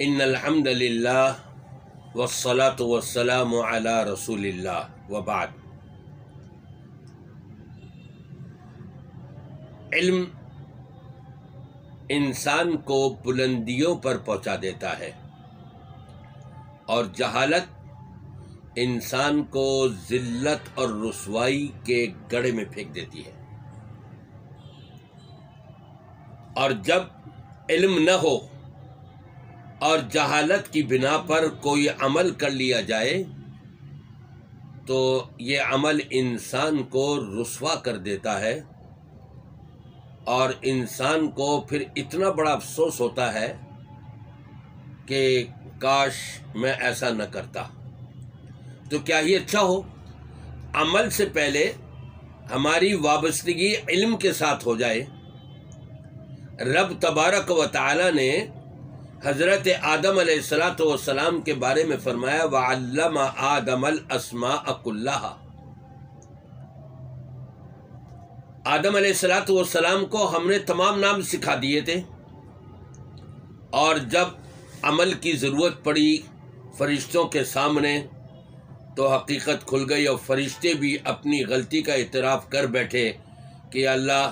ان الحمد للہ والصلاة والسلام علی رسول اللہ وبعد۔ علم انسان کو بلندیوں پر پہنچا دیتا ہے اور جہالت انسان کو ذلت اور رسوائی کے گڑھے میں پھینک دیتی ہے۔ اور جب علم نہ ہو اور جہالت کی بنا پر کوئی عمل کر لیا جائے تو یہ عمل انسان کو رسوا کر دیتا ہے اور انسان کو پھر اتنا بڑا افسوس ہوتا ہے کہ کاش میں ایسا نہ کرتا۔ تو کیا ہی اچھا ہو عمل سے پہلے ہماری وابستگی علم کے ساتھ ہو جائے۔ رب تبارک و تعالی نے حضرت آدم علیہ السلام کے بارے میں فرمایا وَعَلَّمَ آدَمَ الْأَسْمَاءَ كُلَّهَا۔ آدم علیہ السلام کو ہم نے تمام نام سکھا دیے تھے، اور جب عمل کی ضرورت پڑی فرشتوں کے سامنے تو حقیقت کھل گئی اور فرشتے بھی اپنی غلطی کا اعتراف کر بیٹھے کہ اللہ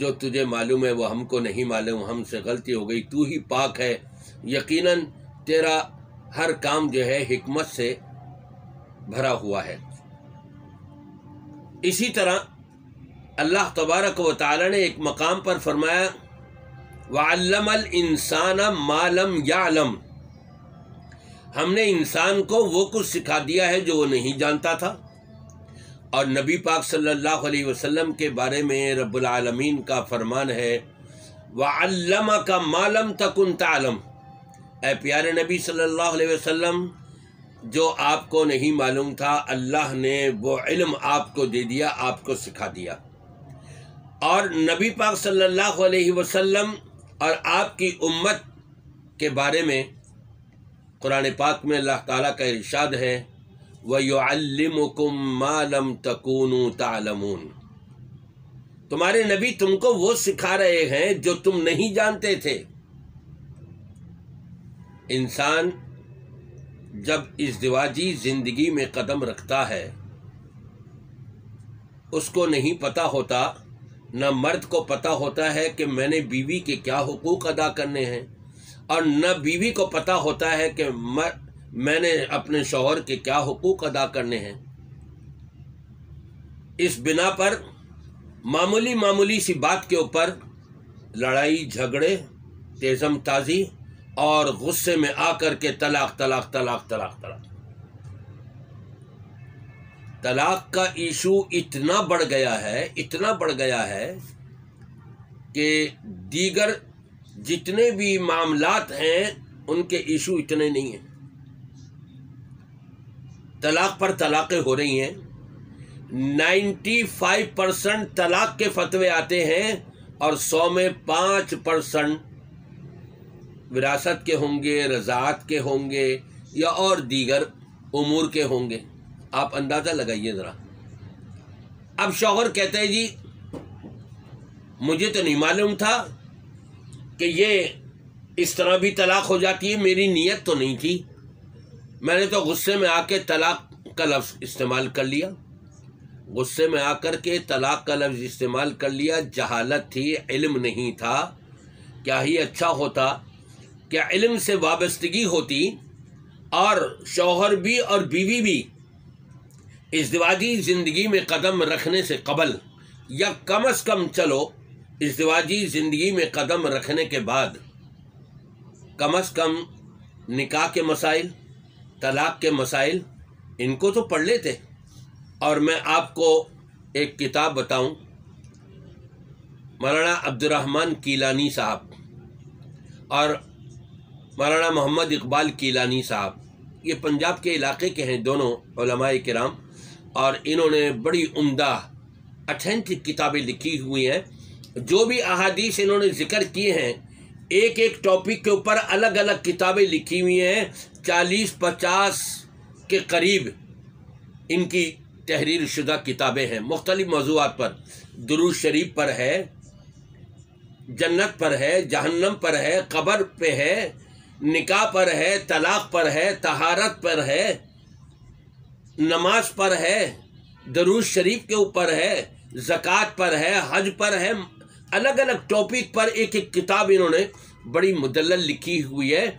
جو تجھے معلوم ہے وہ ہم کو نہیں معلوم، ہم سے غلطی ہو گئی، تو ہی پاک ہے، یقیناً تیرا ہر کام جو ہے حکمت سے بھرا ہوا ہے۔ اسی طرح اللہ تبارک و تعالی نے ایک مقام پر فرمایا وَعَلَّمَ الْإِنسَانَ مَا لَمْ يَعْلَمْ۔ ہم نے انسان کو وہ کچھ سکھا دیا ہے جو وہ نہیں جانتا تھا۔ اور نبی پاک صلی اللہ علیہ وسلم کے بارے میں رب العالمین کا فرمان ہے وَعَلَّمَكَ مَا لَمْ تَكُنْ تَعْلَمْ۔ اے پیارے نبی صلی اللہ علیہ وسلم، جو آپ کو نہیں معلوم تھا اللہ نے وہ علم آپ کو دے دیا، آپ کو سکھا دیا۔ اور نبی پاک صلی اللہ علیہ وسلم اور آپ کی امت کے بارے میں قرآن پاک میں اللہ تعالیٰ کا ارشاد ہے وَيُعَلِّمُكُم مَّا لَمْ تَكُونُوا تَعْلَمُونَ۔ تمہارے نبی تم کو وہ سکھا رہے ہیں جو تم نہیں جانتے تھے۔ انسان جب ازدواجی زندگی میں قدم رکھتا ہے اس کو نہیں پتہ ہوتا، نہ مرد کو پتہ ہوتا ہے کہ میں نے بیوی کے کیا حقوق ادا کرنے ہیں، اور نہ بیوی کو پتہ ہوتا ہے کہ میں نے اپنے شوہر کے کیا حقوق ادا کرنے ہیں۔ اس بنا پر معمولی سی بات کے اوپر لڑائی جھگڑے، تیزم تازی اور غصے میں آ کر کے طلاق طلاق طلاق طلاق طلاق طلاق کا ایشو اتنا بڑھ گیا ہے کہ دیگر جتنے بھی معاملات ہیں ان کے ایشو اتنے نہیں ہیں۔ طلاق پر طلاقیں ہو رہی ہیں، 95% طلاق کے فتوے آتے ہیں اور 100 میں 5% وراثت کے ہوں گے، رضاعت کے ہوں گے یا اور دیگر امور کے ہوں گے۔ آپ اندازہ لگائیے ذرا۔ اب شوہر کہتا ہے جی مجھے تو نہیں معلوم تھا کہ یہ اس طرح بھی طلاق ہو جاتی ہے، میری نیت تو نہیں تھی، میں نے تو غصے میں آ کے طلاق کا لفظ استعمال کر لیا، غصے میں آ کر کے طلاق کا لفظ استعمال کر لیا، جہالت تھی، علم نہیں تھا۔ کیا ہی اچھا ہوتا کہ علم سے وابستگی ہوتی اور شوہر بھی اور بیوی بھی ازدواجی زندگی میں قدم رکھنے سے قبل یا کم از کم چلو ازدواجی زندگی میں قدم رکھنے کے بعد کم از کم نکاح کے مسائل، طلاق کے مسائل ان کو تو پڑھ لیتے۔ اور میں آپ کو ایک کتاب بتاؤں، مولانا عبدالرحمن کیلانی صاحب اور مولانا محمد اقبال کیلانی صاحب، یہ پنجاب کے علاقے کے ہیں دونوں علماء کرام، اور انہوں نے بڑی عمدہ اتھینٹک کتابیں لکھی ہوئی ہیں۔ جو بھی احادیث انہوں نے ذکر کیے ہیں ایک ایک ٹاپک کے اوپر الگ الگ کتابیں لکھی ہوئی ہیں، 40-50 کے قریب ان کی تحریر شدہ کتابیں ہیں مختلف موضوعات پر۔ درود شریف پر ہے، جنت پر ہے، جہنم پر ہے، قبر پہ ہے، نکاح پر ہے، طلاق پر ہے، طہارت پر ہے، نماز پر ہے، درود شریف کے اوپر ہے، زکوٰۃ پر ہے، حج پر ہے، الگ الگ ٹاپک پر ایک ایک کتاب انہوں نے بڑی مدلل لکھی ہوئی ہے،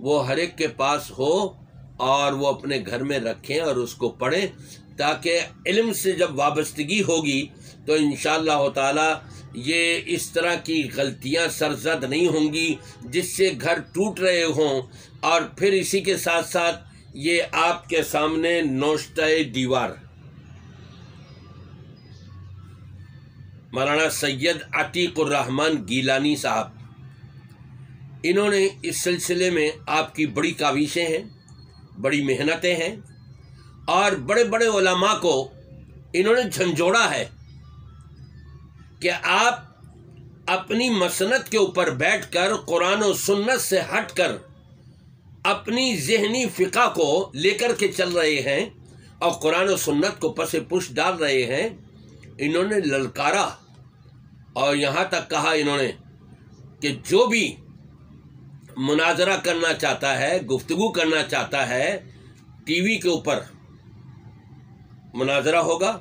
وہ ہر ایک کے پاس ہو اور وہ اپنے گھر میں رکھیں اور اس کو پڑھیں، تاکہ علم سے جب وابستگی ہوگی تو انشاءاللہ تعالی یہ اس طرح کی غلطیاں سرزد نہیں ہوں گی جس سے گھر ٹوٹ رہے ہوں، اور پھر اسی کے ساتھ ساتھ یہ آپ کے سامنے نوشتہ دیوار مولانا سید عتیق الرحمن گیلانی صاحب، انہوں نے اس سلسلے میں آپ کی بڑی کاوشیں ہیں، بڑی محنتیں ہیں، اور بڑے بڑے علماء کو انہوں نے جھنجھوڑا ہے کہ آپ اپنی مسند کے اوپر بیٹھ کر قرآن و سنت سے ہٹ کر اپنی ذہنی فقہ کو لے کر کے چل رہے ہیں اور قرآن و سنت کو پس پش ڈال رہے ہیں۔ انہوں نے للکارا اور یہاں تک کہا انہوں نے کہ جو بھی مناظرہ کرنا چاہتا ہے، گفتگو کرنا چاہتا ہے، ٹی وی کے اوپر مناظرہ ہوگا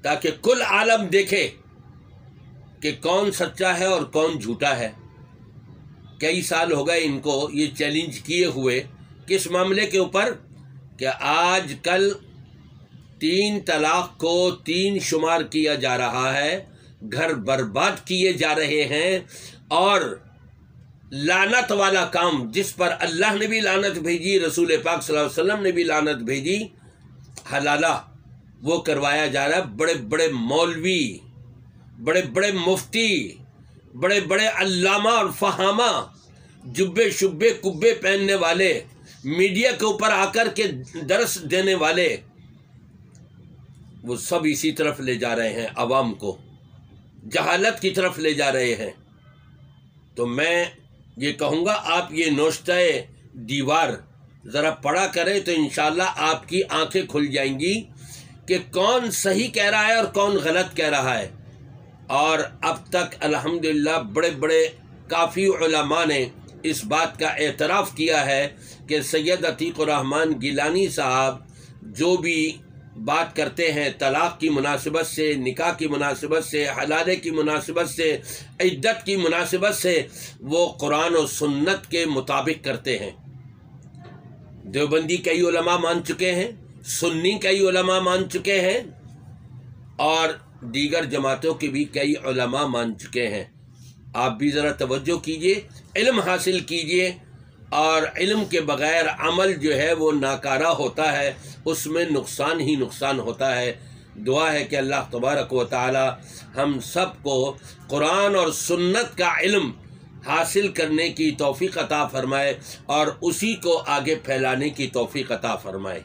تاکہ کل عالم دیکھے کہ کون سچا ہے اور کون جھوٹا ہے۔ کئی سال ہو گئے ان کو یہ چیلنج کیے ہوئے، کس معاملے کے اوپر کہ آج کل 3 طلاق کو 3 شمار کیا جا رہا ہے، گھر برباد کیے جا رہے ہیں، اور لعنت والا کام جس پر اللہ نے بھی لعنت بھیجی، رسول پاک صلی اللہ علیہ وسلم نے بھی لعنت بھیجی، حلالہ وہ کروایا جا رہا ہے۔ بڑے بڑے مولوی، بڑے بڑے مفتی، بڑے بڑے علامہ اور فہامہ، جبے شبے کبے پہننے والے، میڈیا کے اوپر آ کر کے درس دینے والے، وہ سب اسی طرف لے جا رہے ہیں، عوام کو جہالت کی طرف لے جا رہے ہیں۔ تو میں یہ کہوں گا آپ یہ نوشتہ دیوار ذرا پڑھا کریں تو انشاءاللہ آپ کی آنکھیں کھل جائیں گی کہ کون صحیح کہہ رہا ہے اور کون غلط کہہ رہا ہے۔ اور اب تک الحمدللہ بڑے بڑے کافی علماء نے اس بات کا اعتراف کیا ہے کہ سید عتیق الرحمن گیلانی صاحب جو بھی بات کرتے ہیں طلاق کی مناسبت سے، نکاح کی مناسبت سے، حلالے کی مناسبت سے، عدت کی مناسبت سے، وہ قرآن و سنت کے مطابق کرتے ہیں۔ دیوبندی کئی علماء مان چکے ہیں، سنی کئی علماء مان چکے ہیں، اور دیگر جماعتوں کے بھی کئی علماء مان چکے ہیں۔ آپ بھی ذرا توجہ کیجئے، علم حاصل کیجئے، اور علم کے بغیر عمل جو ہے وہ ناکارہ ہوتا ہے، اس میں نقصان ہی نقصان ہوتا ہے۔ دعا ہے کہ اللہ تبارک و تعالی ہم سب کو قرآن اور سنت کا علم حاصل کرنے کی توفیق عطا فرمائے اور اسی کو آگے پھیلانے کی توفیق عطا فرمائے۔